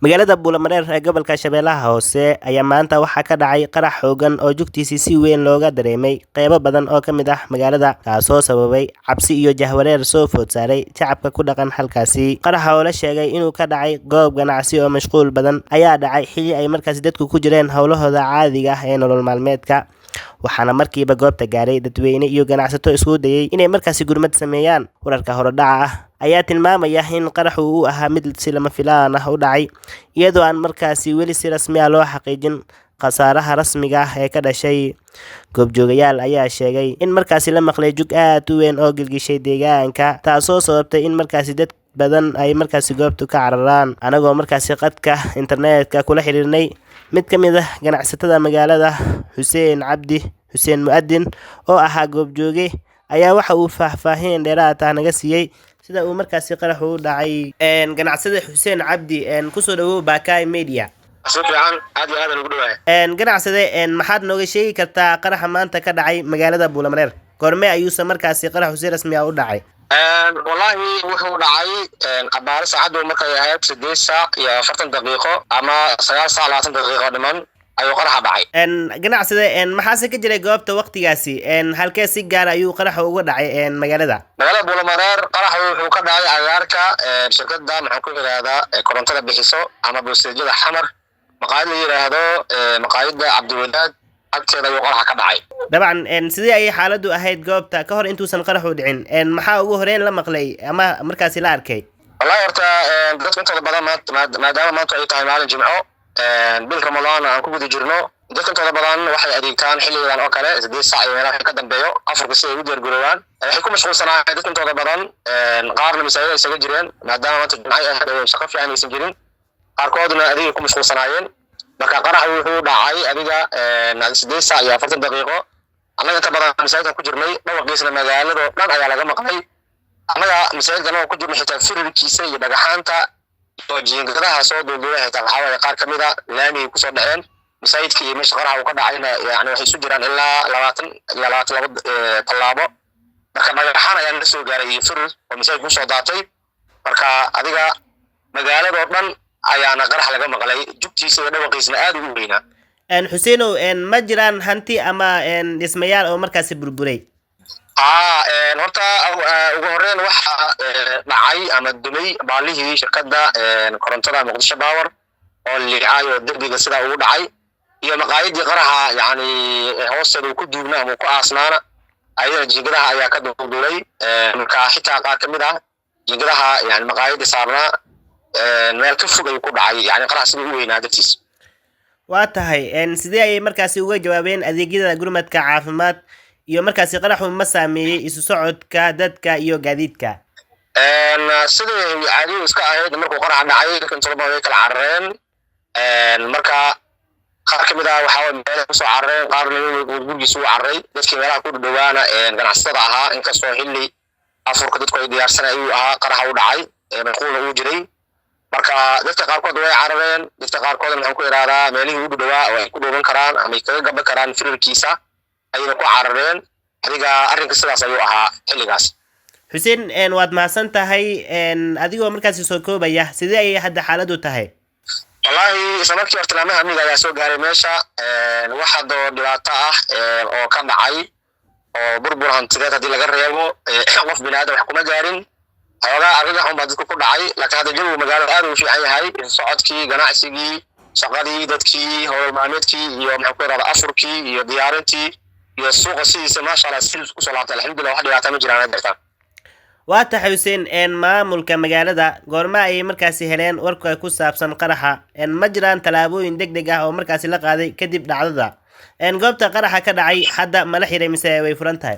Magaalada Buulamareer ee gobolka Shabeellaha Hoose ayaa maanta waxaa ka dhacay qarax xooggan oo jugtiisa si weyn looga dareemay qaybo badan oo ka mid ah magaalada, kaasoo sababay cabsi iyo jahwareer soo food saaray shacabka ku dhaqan halkaasi. Qaraxa oo la sheegay inuu ka dhacay goob ganacsi oo mashquul badan ayaa dhacay xilli ay markaasi dadku ku jireen howlahooda caadiga ah ee nolol maalmeedka, waxaana markiiba goobta gaaray dadweyne iyo ganacsato isku dayay inay markaasi gurmad sameeyaan. Wararka hordhaca ah ayaa tilmaamaya in qaraxu uu ahaa mid si lama filaan ah u dhacay, iyadoo aan markaasi weli si rasmi ah loo xaqiijin khasaaraha rasmiga ah ee ka dhashay. Goobjoogayaal ayaa sheegay in markaasi la maqlay jug aad u weyn oo gilgishay deegaanka, taasoo sababtay in markaasi dad badan ay markaasi goobta ka cararaan. Anagoo markaasi khadka internetka kula xiriirnay mid ka mid ah ganacsatada magaalada, Xuseen Mu'adin, oo ahaa goobjooge, ayaa waxa uu faahfaahin dheeraad ah naga siiyay sida uu markaasi qaraxu u dhacay. Ganacsade Xuseen Cabdi, kusoo dhawow Baakaay Media. si fiican aad iyo aad aan ugu dhawahay. Ganacsade, maxaad nooga sheegi kartaa qaraxa maanta ka dhacay magaalada Buulamareer? Goorme ayuusan markaasi qaraxu si rasmi ah u dhacay? Wallahi wuxuu dhacay abaar saacadu markay ahayd 8 saac iyo 40 daqiiqo ama 9 saac 20 daqiiqo dhiman ayuu qaraxa dhacay. Ganacsade, maxaase ka jiray goobta waqtigaasi? Halkee si gaar ayuu qaraxa uga dhacay magaalada Buulamareer qaraxa wuxuu ka dhacay agaarka shirkadda maxaan ku yiraahdaa korontada bixiso ama bosteejada xamar maqaayad la yiraahdo maqaayadda Cabdiwadaad agteeda ayuu qaraxa ka dhacay. dabcan sidee ay xaaladdu ahayd goobta ka hor intuusan qaraxu dhicin? Maxaa ugu horreyn la maqlay ama markaasi la arkay? wallahi horta dadka inta badan maadaama maanta ay tahay maalin jimco bil Ramadaan aan ku guda jirno, dadka inta badan waxay adeegtaan xilligan oo kale 8 saac iyo meelaha ka dambeeyo afarka si ay u diyaar garoobaan. Waxay ku mashquulsanaayeen dadka inta badan qaarna masaajid ay isaga jireen maadaama maanta jimco ay ahayd shaqo fiican aysan jirin, qaarkoodna adeeg ku mashquulsanaayeen. marka qaraxa wuxuu dhacay adiga 8 saac iyo 40 daqiiqo. annaga inta badan masaajidka ku jirnay dhawaqiisna magaalada dhan ayaa laga maqlay. annaga masaajidka ku jirnay xitaa firarkiisa iyo dhagaxaanta oo jiingadaha soo duulduulay xitaa waxaa waaye qaar kamid ah laamiga kusoo dhaceen masaajidka iyo meesha qaraxa uu ka dhacayna yani waxay isu jiraan ilaa 20 ilaa 22 tallaabo. marka dhagaxaan ayaa la soo gaaray iyo firar oo masaajidka kusoo daatay. marka adiga magaalada oo dhan ayaana qarax laga maqlay, jugtiisa iyo dhawaqiisna aad ugu weynaa. Xuseenow, ma jiraan hanti ama dhismayaal oo markaasi burburay? horta ugu horreyn waxa dhacay ama dumay baalihii shirkadda korontada Muqdisho Power oo liicaayo derbiga sida ugu dhacay, iyo maqaayadii qaraxa yani hoosteeda ku duubnaa ama ku aasnaana ayada jiingadaha ayaa ka duulduulay. marka xitaa qaar kamid ah jiingadaha yani maqaayadii saarnaa meel ka fog ayuu ku dhacay, yani qaraxa sida u weynaa dartiis. Waa tahay, sidee ayay markaasi uga jawaabeen adeegyada gurmadka caafimaad iyo markaasi qaraxu ma saameeyay isu socodka dadka iyo gaadiidka? sidii caadi iska ahayd markuu qaraxa dhacay dadka inta badan way kala carareen. marka qaar kamid ah waxaa meel ku soo carareen, qaarna gurgiisa u cararay. dadkii meelaha ku dhawaana ganacsatada ahaa inkastoo xilli afurka dadku ay diyaarsanayeen ayuu ahaa qaraxa u dhacay mashquulna uu jiray. marka dadka qaarkood way carareen, dadka qaarkood maxaan ku iraadaa meelihii u dhawaa oo ay ku dhooban karaan ama ay kaga gaban karaan firarkiisa ayayna ku carareen. adiga arrinka sidaas ayuu ahaa xilligaas. Xuseen, waad mahadsan tahay. adigoo markaasi soo koobaya, sidee ayay hadda xaaladdu tahay? wallahi isla markii hortilaamaha amniga ayaa soo gaaray meesha. wax hadoo dhibaato ah oo ka dhacay oo burbur hantideed haddii laga reebo qof bini'aadam wax kuma gaarin. xoogaa argagax unbaa dadku ku dhacay, laakiin hadda jawiga magaalada aad uu fiican yahay. socodkii, ganacsigii, shaqadii, dadkii, howlal maalmeedkii iyo maxaan ku irahdaa afurkii iyo diyaarintii iyo suuqa sidiisa maasha Allah si kusoo laabtay. alxamdulillah wax dhibaato ma jiraan hadda. Waa tahay Xuseen, maamulka magaalada goorma ayay markaasi heleen warka ku saabsan qaraxa? ma jiraan tallaabooyin degdeg ah oo markaasi la qaaday kadib dhacdada? goobta qaraxa ka dhacay hadda ma la xiray mise way furan tahay?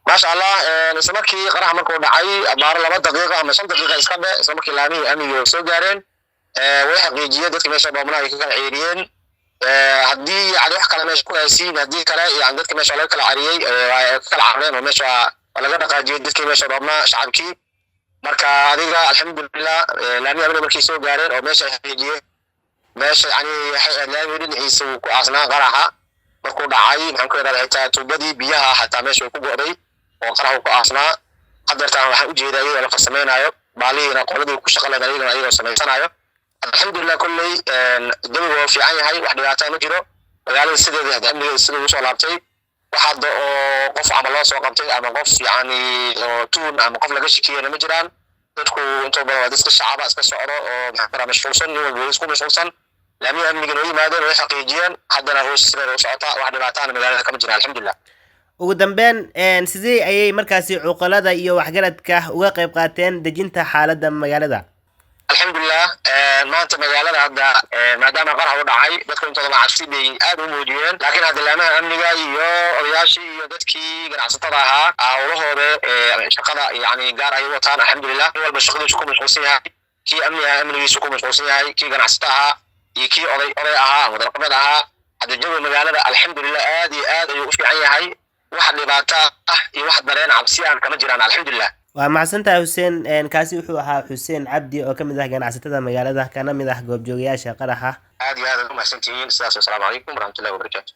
maasha Allah isla markii qaraxa markuu dhacay abaar 2 daqiiqo ama 5 daqiiqo iska dhe isla markii laamihii amniga soo gaareen way xaqiijiyeen dadka meesha dhoobnaa ay ka kala ceeriyeen. haddii yani wax kale meesha ku haysiin haddii kale yani dadka meesha laga kala cariyey ay ka kala carareen oo meesha laga dhaqaajiyey dadkii meesha dhoobnaa shacabkii. marka adiga alxamdulillah laamihii amniga markii soo gaareen oo meesha ay xaqiijiyeen meesha yani laamihii dhinaciisa uu ku aasnaa qaraxa markuu dhacay. maxaan ku irahdaa xitaa tuubadii biyaha xataa meesha way ku go'day oo qaraxa ku aasnaa. hadeertaan waxaan u jeedaa iyadoo la farsamaynayo baalihiina qoladii ku shaqo leedahay ayagoo samaysanayo. alxamdulilah kolley jawiga waa fiican yahay wax dhibaataa ma jiro magaalada sideeda hadda amnigeeda sida ugu soo laabtay wax hadda oo qof ama loo soo qabtay ama qof yacni oo tuun ama qof laga shikiyana ma jiraan dadku intoo badan waa dadka shacaba iska socdo oo maxaa kala mashquulsan nin walba isku mashquulsan laamiya amniga noo yimaadeen way xaqiijiyeen haddana hoosh sideeda u socota wax dhibaataana magaalada kama jiraan alxamdulilah ugu dambeyn sidee ayay markaasi cuqalada iyo waxgaradka uga qayb qaateen dejinta xaaladda magaalada alxamdulilah maanta magaalada hadda maadaama qarax u dhacay dadka intooda cabsi bay aad u muujiyeen laakiin hadda laamaha amniga iyo odayaashii iyo dadkii ganacsatada ahaa howlahooda shaqada yani gaar ay wataan alxamdulilah nin walba shaqadiisu ku mashquulsan yahay kii amni ahaa amnigiisu ku mashquulsan yahay kii ganacsato ahaa iyo kii oday ahaa ama darqameed ahaa hadda jawiga magaalada alxamdulilah aad iyo aad ayuu u fiican yahay wax dhibaato ah iyo wax dareen cabsi aan kama jiraan alxamdulilah waa mahadsantahay xuseen kaasi wuxuu ahaa xuseen cabdi oo ka mid ah ganacsatada magaalada kana mid ah goobjoogayaasha qaraxa aad iyo aad u mahadsantihiin sidaas wasalaamu calaykum waraxmatullahi wabarakaatu